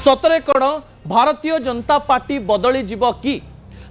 सतरे कण भारतीय जनता पार्टी बदली जीव कि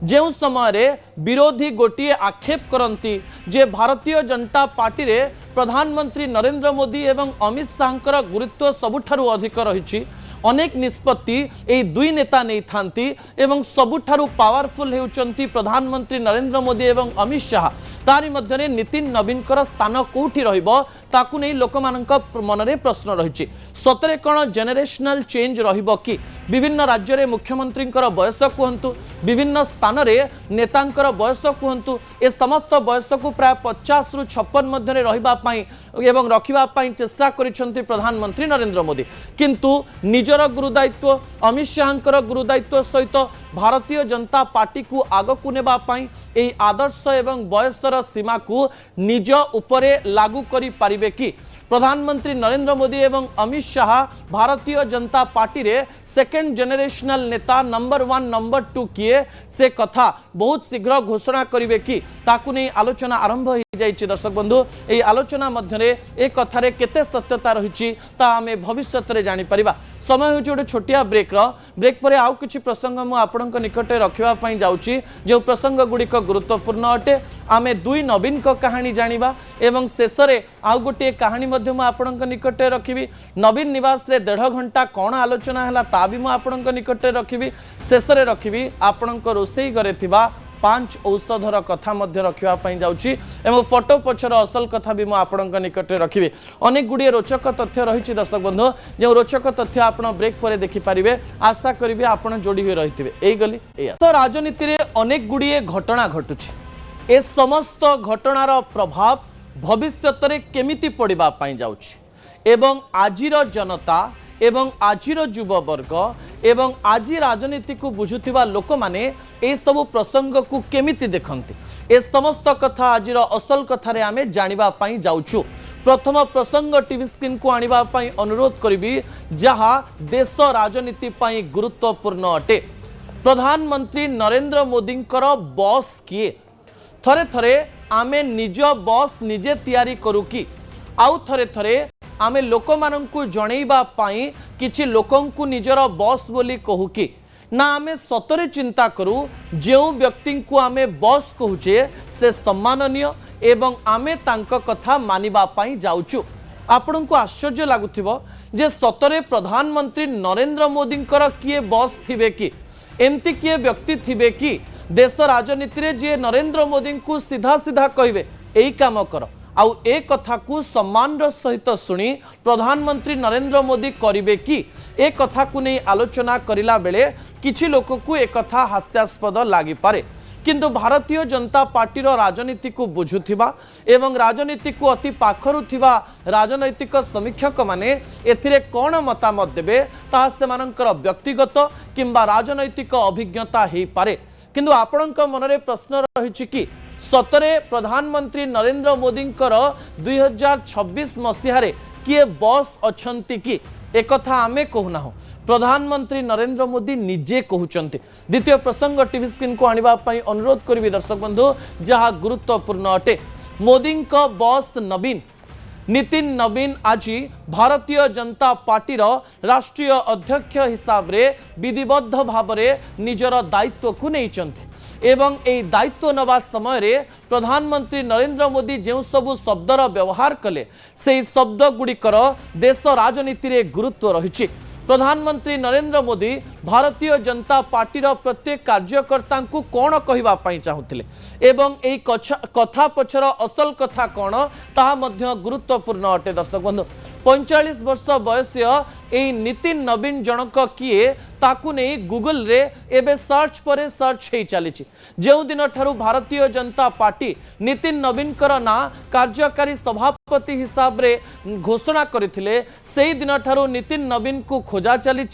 जो समय विरोधी गोटे आक्षेप करती जे भारतीय जनता पार्टी रे प्रधानमंत्री नरेंद्र मोदी एवं अमित शाह गुरुत्व सबुठारु अधिक रही। अनेक निष्पत्ति ए दुई नेता नहीं थांती एवं सबुठारु पावरफुल हेउचंती प्रधानमंत्री नरेंद्र मोदी एवं अमित शाह। तारी मध्यरे नितिन नवीन स्थान कोठी रहिबो ताकु नहीं लोकमानंक मनरे प्रश्न रही। सतरे कण जेनेरेशनल चेंज रहिबो कि विभिन्न राज्य रे मुख्यमंत्री बयस कहतु विभिन्न स्थान रे नेतांकर बयस कहतु ए समस्त बयस को प्राय 50 रु 56 मध्य रहिबा पई एवं रखिबा पई चेष्टा करिसंती प्रधानमंत्री नरेंद्र मोदी। किंतु निजर गुरुदायित्व अमित शाह गुरुदायित्व सहित भारतीय जनता पार्टी को आगकू नेबा पई एही आदर्श एवं बयसर सीमा को निज उपरे लागू करि पारिबे कि प्रधानमंत्री नरेंद्र मोदी एवं अमित शाह भारतीय जनता पार्टी रे सेकेंड जेनेरेशनल नेता नंबर 1 नंबर 2 किए से कथा बहुत शीघ्र घोषणा करिवे कि ताकु नै आलोचना आरंभ हो जाइछि। दर्शक बंधु एही आलोचना मध्यरे ए कथारे केते सत्यता रहिछि ता आमे भविष्यत रे जानि परिबा। समय होछि गोटे छोटिया ब्रेक परे आउ किछि प्रसंग मु आपणक निकटे रखिबा पई जाउछि जो प्रसंग गुडिक गुरुत्वपूर्ण अटे। आमे दुई नवीन को कहानी जानिबा एवं शेषरे आउ गोटे कहानी मध्य मु आपणक निकटे रखिबी। नवीन निवास रे 1.5 घंटा कोन आलोचना हला ता भी मु आपणक निकटे रखिबी। शेषरे रखिबी आपणक रोसई घरे थिबा 5 औषधर कथा मध्य रखिबा पई जाउछि एवं फोटो पछर असल कथा भी मु आपणक निकटे रखिबी। अनेक गुडिये रोचक तथ्य रहिछि दर्शक बंधु जे रोचक तथ्य आपण ब्रेक परे देखि पारिबे। आशा करिबे आपण जोडी होई रहिथिबे। एई गली एया तो राजनीति रे अनेक गुडिये घटना घटुछि। ए समस्त घटनार प्रभाव भविष्यत रे केमिति पड़िबा पई जाउछि एवं आजिर जनता एवं आजिर युववर्ग एवं आज राजनीति को बुझुथिबा लोक माने ए सब प्रसंग को केमिति देखंती ए समस्त कथा आजिर असल कथारे आमे जानिबा पई जाउछु। प्रथम प्रसंग टीवी स्क्रीन को आनिबा पई अनुरोध करिबी जहा देश राजनीति पई गुरुत्वपूर्ण अटे। प्रधानमंत्री नरेंद्र मोदींकर बॉस किए थरे थरे आमे निज बॉस निजे तैयारी करू कि आउ थरे थरे आमे लोक माननकु जणैबा पाई किछि लोकंकु निजर बॉस बोली कहू कि ना आमे सतरे चिंता करू जो व्यक्ति को आमे बॉस कहूचे से सम्माननीय एवं आमे तांक कथा मानिबा पाई जाउछु। आपनकु आश्चर्य लागुथिबो जे सतरे प्रधानमंत्री नरेंद्र मोदींकर किए बॉस थिबे कि एमती किए व्यक्ति थिबे कि देश राजनीति रे जे नरेंद्र मोदी को सीधा सीधा कहिबे एई काम कर आउ ए कथा को सम्मान सहित सुनी प्रधानमंत्री नरेंद्र मोदी करिवे कि ए कथा को नहीं आलोचना करिला बेले किछि लोक को एक कथा हास्यास्पद लागि पारे। किंतु भारतीय जनता पार्टी राजनीति को बुझुथिबा एवं राजनीति को अति पाखरु थिबा राजनैतिक समीक्षक माने एथिरे कोन मतामत देबे ता सेमानकर व्यक्तिगत किंबा राजनैतिक अभिज्ञता हेई पारे। किंतु आपणक मनरे प्रश्न रही कि सतरे प्रधानमंत्री नरेंद्र मोदींकर 2026 मसीहारे किए बॉस अछंती कि एकथा आमे कहूना हो प्रधानमंत्री नरेंद्र मोदी निजे कहउचंती। द्वितीय प्रसंग टीवी स्क्रीन को आनिबा पई अनुरोध करिबी दर्शक बंधु जहा गुरुत्वपूर्ण अटे। मोदी का बॉस नवीन नितिन नवीन आज भारतीय जनता पार्टी राष्ट्रीय अध्यक्ष हिसाब रे विधिबद्ध भाव रे निजर दायित्व को नैचंती एवं ए दायित्व नवा समय रे प्रधानमंत्री नरेंद्र मोदी जो सबु शब्दर व्यवहार कले से शब्द गुड़िकर देश राजनीति रे गुरुत्व रही। प्रधानमंत्री नरेंद्र मोदी भारतीय जनता पार्टी प्रत्येक कार्यकर्ता को कौन कहवा चाहूले एवं एई कथा पछर असल कथा कौन ताहा मध्य गुरुत्वपूर्ण अटे। दर्शक बंधु 45 वर्ष बयस एई नितिन नवीन जनक किए ताकू नहीं गूगल रे एबे सर्च परे सर्च हे चली। जो दिन ठारू भारतीय जनता पार्टी नितिन नवीन ना कार्यकारी सभापति हिसाब रे घोषणा करथिले सेही दिन ठारू नितिन नवीन को खोजा चली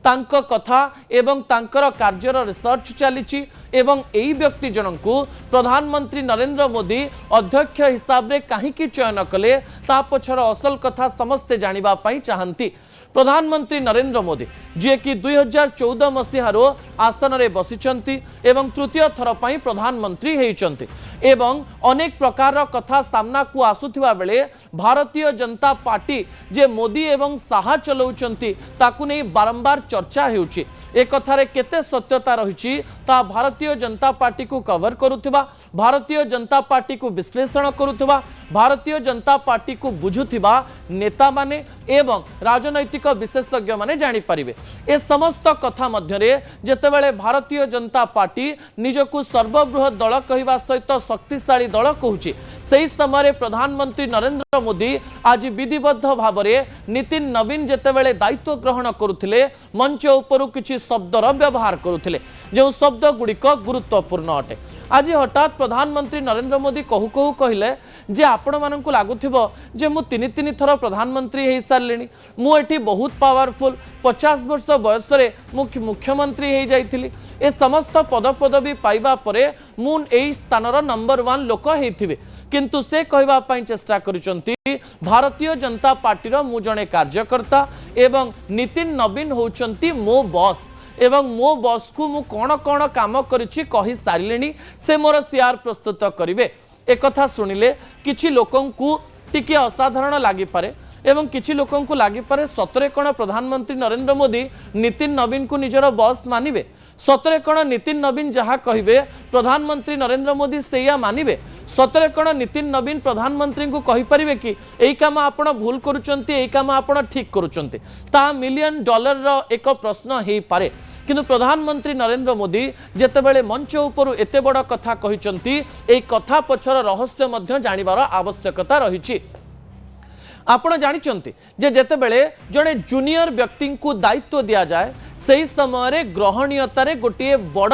तांको कथा एवं तांकर कार्यर रिसर्च चली एवं एई व्यक्ति जनकू प्रधानमंत्री नरेंद्र मोदी अध्यक्ष हिसाब रे काहीकि चयन कले ता पछर असल कथा समस्ते जानिबा पई चाहंती। प्रधानमंत्री नरेंद्र मोदी जे कि 2014 मसीहारो आसन रे बसिचंती एवं तृतीय थर पई प्रधानमंत्री हेइचंती एवं अनेक प्रकार कथा सामना को आसुथिबा बेले भारतीय जनता पार्टी जे मोदी एवं शाह चलाउछंती ताकू नै बारंबार चर्चा हेउछि। ए कथारे केते सत्यता रहिछि ता भारतीय जनता पार्टी को कवर करुथिबा, भारतीय जनता पार्टी को विश्लेषण करुथिबा, भारतीय जनता पार्टी को बुझुथिबा नेता माने एवं राजनैतिक विशेषज्ञ माने जानि परिबे। ए समस्त कथा मध्यरे जेतेबेले भारतीय जनता पार्टी निजकू सर्वबृहत दल कहिबा सहित शक्तिशाली दल कहूछि, सही समय प्रधानमंत्री नरेंद्र मोदी आज विधिबद्ध भाव में नितिन नवीन जेतेबेले दायित्व ग्रहण करुथिले मंच उपरु किछि शब्दर व्यवहार करुथिले जो शब्द गुड़िक गुरुत्वपूर्ण अटे। आज हठात प्रधानमंत्री नरेंद्र मोदी कहू कहू कहले जे आपण मानकु लागुथिबो जे मु तीन तीन थर प्रधानमंत्री हे सारलेनी, मु एठी बहुत पावरफुल, 50 वर्ष बयस रे मुख्यमंत्री हे जाइथिली, ए समस्त पद पदवी पाइबा परे मु एई स्थानर नंबर 1 लोक हेथिबे। किंतु से कहबा पई चेष्टा करिसंती भारतीय जनता पार्टी रो मु जणे कार्यकर्ता एवं नितिन नवीन होउचंती मो बॉस एवं मो बॉस को मु कोन कोन काम करिछि कहि सारिलेनी, से मोर सीआर प्रस्तुत करिवे। एक कथा सुनिले किछि लोकंकु टिके असाधारण लागि पारे एवं किछि लोकंकु लागि पारे सतरे कोन प्रधानमंत्री नरेंद्र मोदी नितिन नवीन को निजर बॉस मानिबे, सतरे कोन नितिन नवीन जहा कहिबे प्रधानमंत्री नरेंद्र मोदी सेया मानिबे, सतरे कोन नितिन नवीन प्रधानमंत्री को कहि परिबे कि एई काम आपण भूल करूचंती, एई काम आपण ठीक करूचंती। ता $1 मिलियन रो एक प्रश्न हेई पारे। किंतु प्रधानमंत्री नरेंद्र मोदी जेतेबेले मंच उपरु एते बड़ कथा कहिचंती, एई कथा पछर रहस्य मध्य जानिबार आवश्यकता रहिछि। आपण जानिचंती जे जेतेबेले जणे जूनियर व्यक्ति को दायित्व दिया जाए सही समय ग्रहणीयतारे गोटे बड़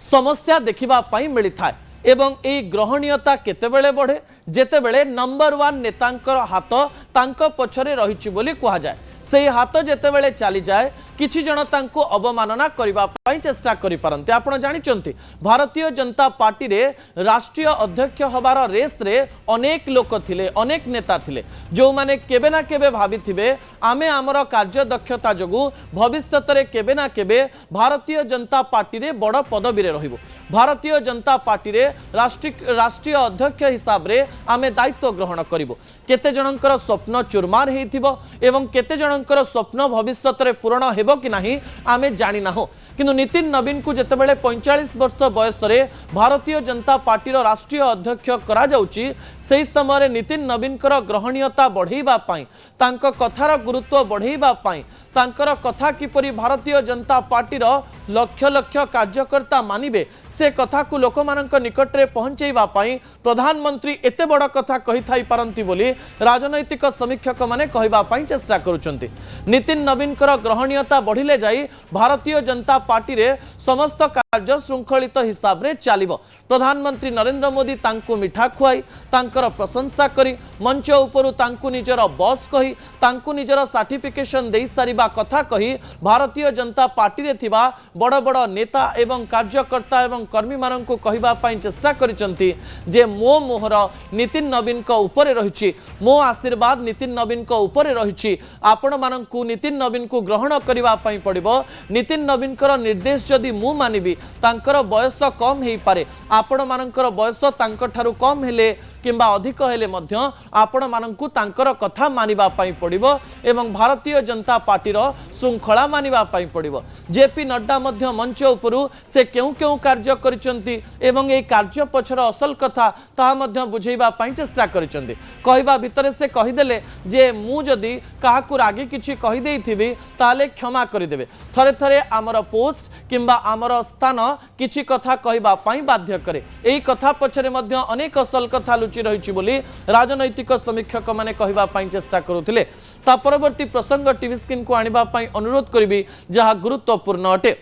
समस्या देखिबा पई मिली थाए एवं ए ग्रहणीयता केतेबेले बढ़े जेतेबेले नंबर 1 नेतांकर हाथ तांको पछरे रहिछि बोली कहा जाए। से हाथ जेतेबेले चली जाए किछि जण तांको अवमानना करिबा पई चेष्टा करि पारंती। आपण जानिचंती भारतीय जनता पार्टी रे राष्ट्रीय अध्यक्ष हबार रेस रे अनेक लोक थिले, अनेक नेता थिले जो माने केबे ना केबे भाबिथिबे आमे हमर कार्य दक्षता जगु भविष्यत रे केबे ना केबे भारतीय जनता पार्टी रे बड़ पदवी रे रहिबो, भारतीय जनता पार्टी रे राष्ट्रीय अध्यक्ष हिसाब रे आमे दायित्व ग्रहण करिबो। केते जनकर स्वप्न चुरमार हेथिबो एवं केते जनकर स्वप्न भविष्यत रे पूर्ण हेबो कि नाही आमे जानि नाहो। किंतु नितिन नवीन को जेतेबेले 45 वर्ष बयस रे भारतीय जनता पार्टी रो राष्ट्रीय अध्यक्ष करा जाउची, सेही समय नितिन नवीन कर ग्रहणीयता बढ़ेबा पई, तांको कथार गुरुत्व बढ़ेबा पई, तांकर कथा किपरि भारतीय जनता पार्टी रो लक्ष लक्ष कार्यकर्ता मानिबे से कथा को लोक मानक निकट रे पहुंचेबा पई प्रधानमंत्री एते बड़ कथा कहि थाई पारंती बोली राजनैतिक समीक्षक माने कहबा पई चेष्टा करूचंती। नितिन नवीन कर ग्रहणीयता बढ़िले जाई भारतीय जनता पार्टी रे समस्त कार्य श्रृंखलित हिसाब रे चलिबो। प्रधानमंत्री नरेंद्र मोदी तांको मिठा खुआई तांकर प्रशंसा करी मंच उपरु तांको निजर बॉस कही तांको निजर सर्टिफिकेशन देई सारिबा कथा कही भारतीय जनता पार्टी रे थिबा बड़ बड़ नेता एवं कार्यकर्ता एवं कर्मी माननकु कहबा पई चेष्टा करिसंती जे मो मोहर नितिन नवीन को ऊपर रहिछि, मो आशीर्वाद नितिन नवीन को ऊपर रहिछि, आपण माननकु नितिन नवीन को ग्रहण करिबा पई पड़िबो। नितिन नवीन कर निर्देश जदि मु मानिबी तांकर बयस कम हेई पारे, आपण मानकर बयस तांकर ठारू कम हेले किंबा अधिक हेले मध्य आपण माननकु तांकर कथा मानिबा पई पड़िबो एवं भारतीय जनता पार्टी रो श्रृंखला मानिबा पई पड़िबो। जेपी नड्डा मध्य मंच उपरु से केउ केउ कार्य करिसंती एवं ए कार्य पछर असल कथा ता मध्य बुझेबा पई चेष्टा करिसंती। कहबा भितरे से कहिदेले जे मु जदी काहाकु रागी किछि कहि देइथिबी ताले क्षमा करि देबे, थरे थरे आमर पोस्ट किंबा आमर स्थान किछि कथा कहबा पई बाध्य करे। एई कथा पछरे मध्य अनेक असल कथा लुचि रहिछि बोली राजनैतिक समीक्षक माने कहबा पई चेष्टा करुथिले। ता परवर्ती प्रसंग टीवी स्क्रीन को आनिबा पई अनुरोध करिबी जहा गुरुत्वपूर्ण अटे।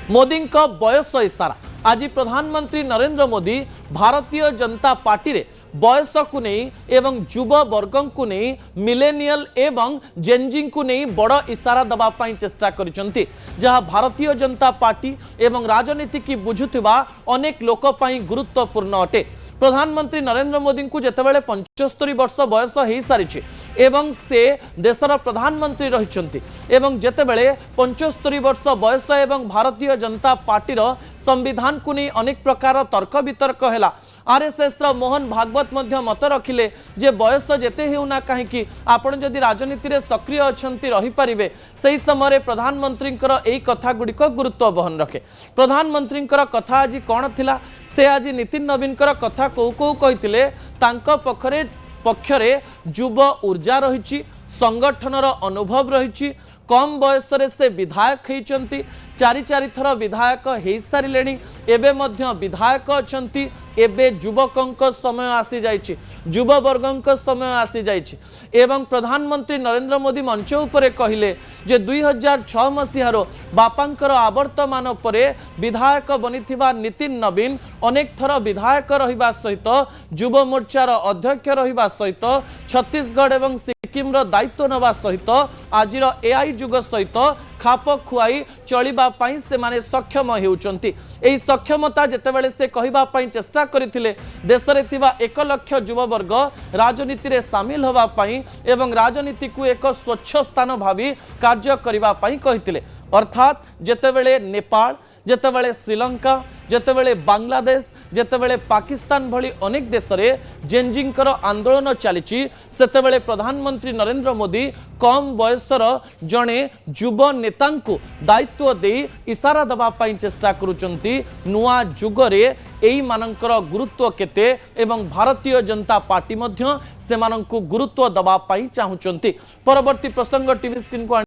मोदी का बयस इशारा आज प्रधानमंत्री नरेंद्र मोदी भारतीय जनता पार्टी रे बयस को नहीं एवं युव वर्ग को नहीं मिलेनियल एवं जेनजी को नहीं बड़ इशारा दबा पाई चेष्टा करिसंती, जहां भारतीय जनता पार्टी एवं राजनीति की बुझुथिबा अनेक लोक पाई गुरुत्वपूर्ण अटे। प्रधानमंत्री नरेंद्र मोदी को जेतेबेले 75 वर्ष बयस हो सारी एवं से देशर प्रधानमंत्री रहिचंती एवं जेतेबेले 75 वर्ष बयस एवं भारतीय जनता पार्टी संविधान को नहीं अनेक प्रकार तर्क वितर्क है। आरएसएस रो मोहन भागवत मध्य मत रखिले जे बयस जेते हेउना कहीं आपण जदि राजनीति रे सक्रिय अछंती रही परिबे सही समय प्रधानमंत्री एई कथा गुड़िक गुरुत्व बहन रखे। प्रधानमंत्री कथा आज कौन थिला से आज नितिन नवीन कथा कौ कौ कहिथिले तांको पक्षरे युव ऊर्जा रही संगठनर अनुभव रही कम बयस से विधायक होती चारि थर विधायक हो सारे एवं विधायक अच्छा एवं युवकों समय आसी जाइए युववर्ग समय आसी जाइए एवं प्रधानमंत्री नरेंद्र मोदी मंच उपरे कहले जे 2006 मसीहार बापांकर आवर्तमान पर विधायक बनी नितिन नवीन अनेक थर विधायक रहिबा सहित युव मोर्चार अध्यक्ष रहिबा सहित छत्तीसगढ़ एवं सिक्किम दायित्व नवा सहित आज एआई जुग सहित खाप खुआई चलिबा पई से माने सक्षम हेउचंती। एई सक्षमता जेतेबेले से कहिबा पई चेष्टा करथिले देश रे थिबा 1 लाख युववर्ग राजनीति रे शामिल होबा पई एवं राजनीति को एक स्वच्छ स्थान भावी कार्य करिबा पई कहिथिले। अर्थात जेतेबेले नेपाल जेतेबेले श्रीलंका जेतेबेले बांग्लादेश जेतेबेले पाकिस्तान भली अनेक देश रे जेनजिंकर आंदोलन चली सेतेबेले प्रधानमंत्री नरेंद्र मोदी कम बयसर जड़े युव नेता दायित्व दे इशारा दबा पई चेष्टा करुचंती। नुआ जुगरे एई मानकर गुरुत्व केते एवं भारतीय जनता पार्टी मध्य सेमानंकु गुरुत्व दबा पई चाहुचंती। परवर्ती प्रसंग टीवी स्क्रीन को